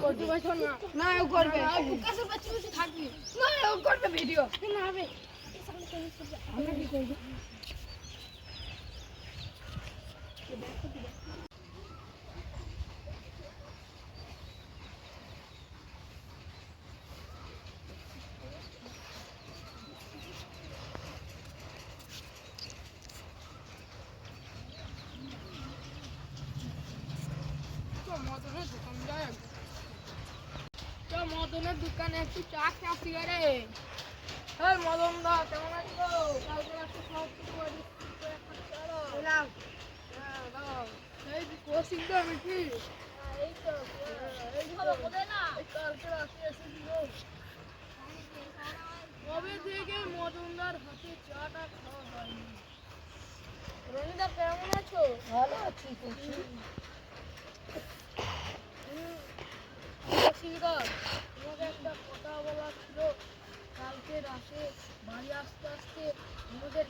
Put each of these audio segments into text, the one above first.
করতে পারছো না। না ও করবে। প্রকাশের বাচ্চা বসে থাকবি। না ও করবে ভিডিও। না হবে। আমরা কি করব? মদনের দোকান যায় তো মদনের দোকানে একটু চা খাচ্ছি রে। এই মদন দা কেমন আছো? কালকে একটু সব কিছু এই কোচিং তো আমি কি এই তো এই ভালো করে না কালকে রাতে এসেছিল কবে থেকে মদনদার হাতে চাটা খাওয়া হয়নি। রনিদা কেমন আছো? ভালো আছি। তোমাকে একটা কথা বলার ছিল। কালকে রাতে বাড়ি আসতে আসতে আমাদের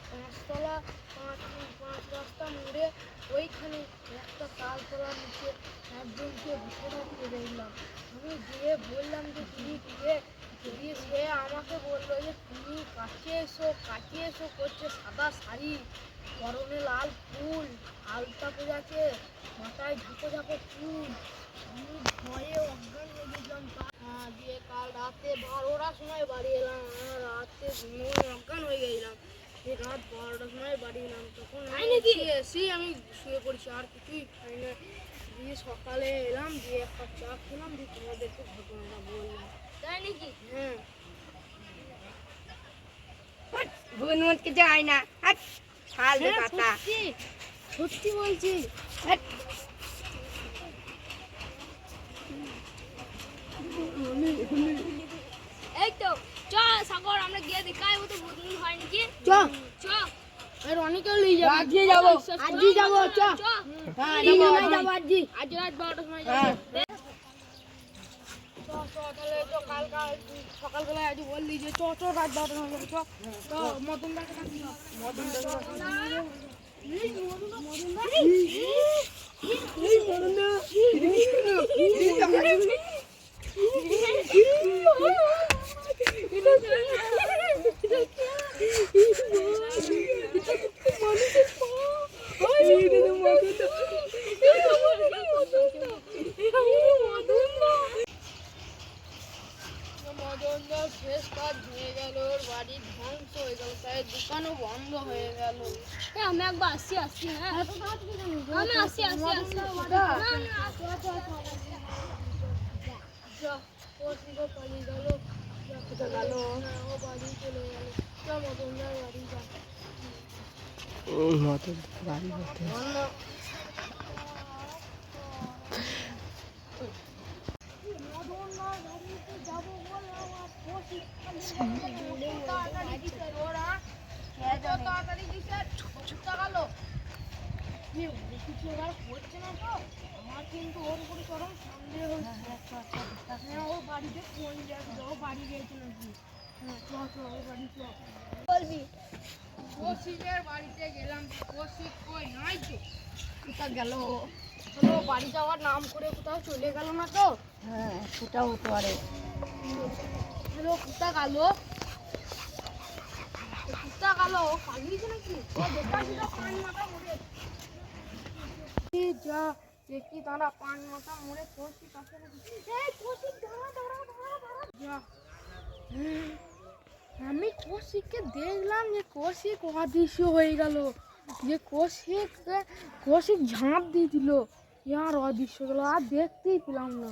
পাঁচ রাস্তা মোড়ে ওইখানে একটা তালতলার নিচে একজনকে বসে থাকতে দেখলাম। আমি গিয়ে বললাম যে তুমি কে? দিয়ে সে আমাকে বললো যে তুমি কাছে এসো করছে। সাদা শাড়ি, পরনে লাল ফুল, আলতা পড়েছে, মাথায় ঝাঁকো ঝাঁকো চুল। আমি ভয়ে অজ্ঞান হয়ে গেছিলাম। দিয়ে কাল রাতে 12টার সময় বাড়ি এলাম। রাতে অজ্ঞান হয়ে গেছিলাম। রাত 12টার সময় বাড়ি এলাম। তখন এসেই আমি শুয়ে পড়ছি, আর কিছুই খাই না। দিয়ে সকালে এলাম, দিয়ে এক কাপ চা খেলাম, দিয়ে তোমাদেরকে ঘটনাটা বললাম। তাই নাকি? হ্যাঁ। গুনমুন কিছু হয় না। ফালতু কথা। সত্যি বলছি। এই তো চ সাগর আমরা গিয়ে দেখাই ও তো বদলি হয় নাকি। চ চ আর অনেকেও লই যাবে। আজই যাব চ হ্যাঁ যাব আজই। আজ রাত 12টার সময় যাব। তাহলে তো সকালবেলা আজ বললি যে রাত 12টার সময় চ তো মদন দাকে ডাকি। মদন মদনদার শেষ কাজ হয়ে গেল, ওর বাড়ি ধ্বংস হয়ে গেল, তাই দোকানও বন্ধ হয়ে গেল। আমি একবার আসছি হ্যাঁ আমি আসছি পালিয়ে গেল। ও বাড়ি চলে গেল। মদনদার বাড়ি যা মদন বাড়ি করতে আমার কিন্তু ওর উপরে চরম সন্দেহ হচ্ছে। ও বাড়িতে ফোন যাচ্ছে, ও বাড়ি গিয়েছিল নাকি। বলবি কৌশিকের বাড়িতে গেলাম, কৌশিক কই নাই তো। কোথা গেল? বাড়ি যাওয়ার নাম করে কোথাও চলে গেল না তো? হ্যাঁ সেটাও হতে পারে। কোথা গেল? পালিয়েছে নাকি? যা দেখি তারা পান মাথা মোড়ে কৌশিক আসে নাকি। আমি কৌশিককে দেখলাম যে কৌশিক অদৃশ্য হয়ে গেল, যে কৌশিক ঝাঁপ দিয়ে দিল, আর অদৃশ্য গেল, আর দেখতেই পেলাম না।